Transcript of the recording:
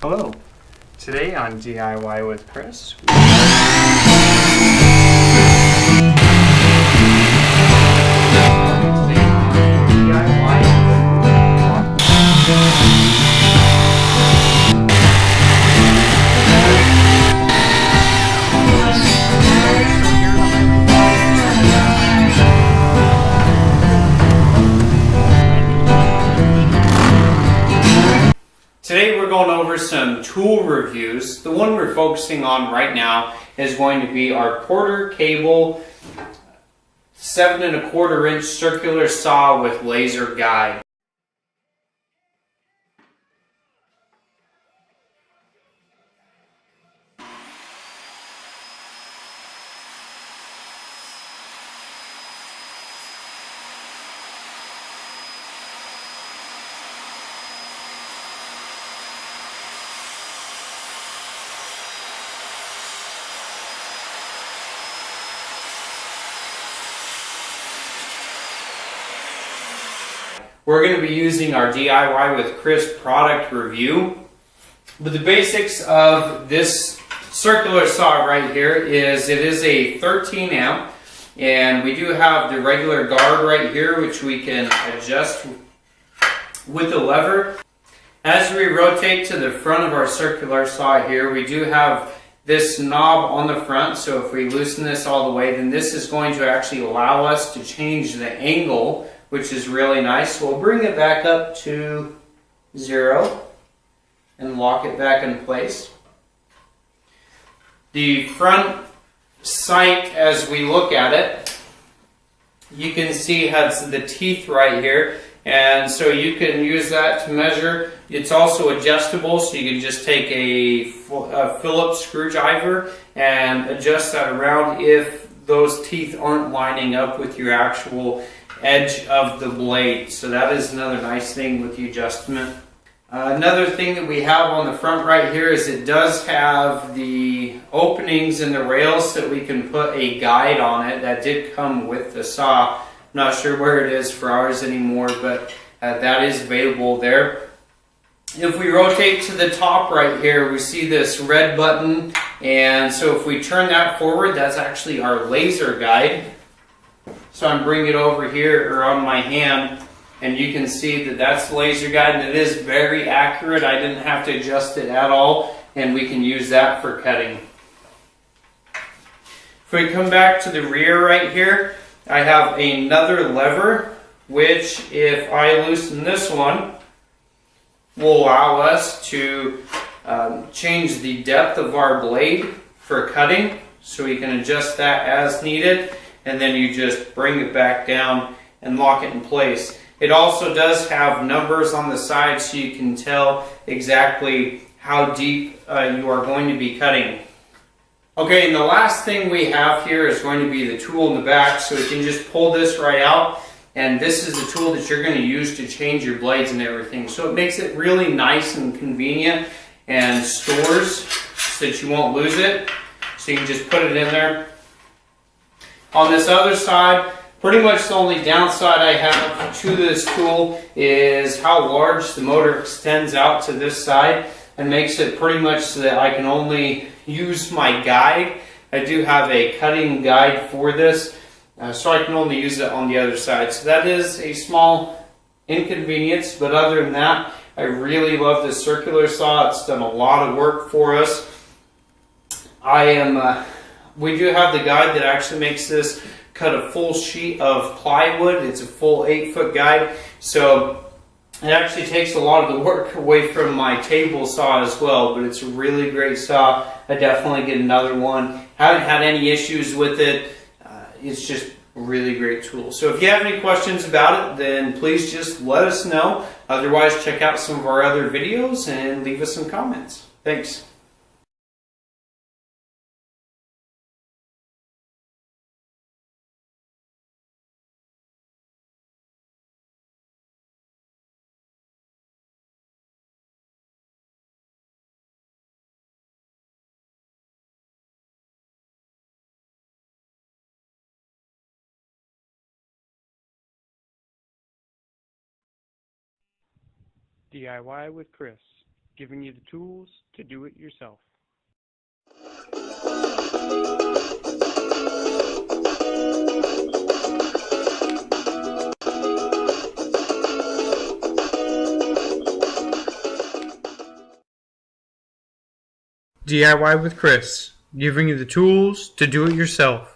Hello. Today on DIY with Chris. Today we're going over some tool reviews. The one we're focusing on right now is going to be our Porter Cable 7 1/4 inch circular saw with laser guide. We're going to be using our DIY with Chris product review. But the basics of this circular saw right here is it is a 13 amp, and we do have the regular guard right here which we can adjust with the lever. As we rotate to the front of our circular saw here, we do have this knob on the front, so if we loosen this all the way, then this is going to actually allow us to change the angle, which is really nice. We'll bring it back up to 0 and lock it back in place. The front sight, as we look at it, you can see has the teeth right here, and so you can use that to measure. It's also adjustable, so you can just take a Phillips screwdriver and adjust that around if those teeth aren't lining up with your actual edge of the blade. So that is another nice thing with the adjustment. Another thing that we have on the front right here is it does have the openings in the rails so that we can put a guide on it. That did come with the saw. I'm not sure where it is for ours anymore, but that is available there. If we rotate to the top right here, we see this red button, and so if we turn that forward, that's actually our laser guide. So I'm bringing it over here or on my hand, and you can see that that's the laser guide, and it is very accurate. I didn't have to adjust it at all, and we can use that for cutting. If we come back to the rear right here, I have another lever, which if I loosen this one, will allow us to change the depth of our blade for cutting, so we can adjust that as needed. And then you just bring it back down and lock it in place. It also does have numbers on the side so you can tell exactly how deep you are going to be cutting. Okay, and the last thing we have here is going to be the tool in the back, so we can just pull this right out, and this is the tool that you're going to use to change your blades and everything. So it makes it really nice and convenient and stores so that you won't lose it. So you can just put it in there. On this other side, pretty much the only downside I have to this tool is how large the motor extends out to this side and makes it pretty much so that I can only use my guide. I do have a cutting guide for this, so I can only use it on the other side. So that is a small inconvenience, but other than that, I really love this circular saw. It's done a lot of work for us. We do have the guide that actually makes this cut a full sheet of plywood. It's a full 8-foot guide, so it actually takes a lot of the work away from my table saw as well, but it's a really great saw. I definitely get another one. Haven't had any issues with it. It's just a really great tool. So if you have any questions about it, then please just let us know. Otherwise, check out some of our other videos and leave us some comments. Thanks. DIY with Chris. giving you the tools to do it yourself. DIY with Chris, giving you the tools to do it yourself.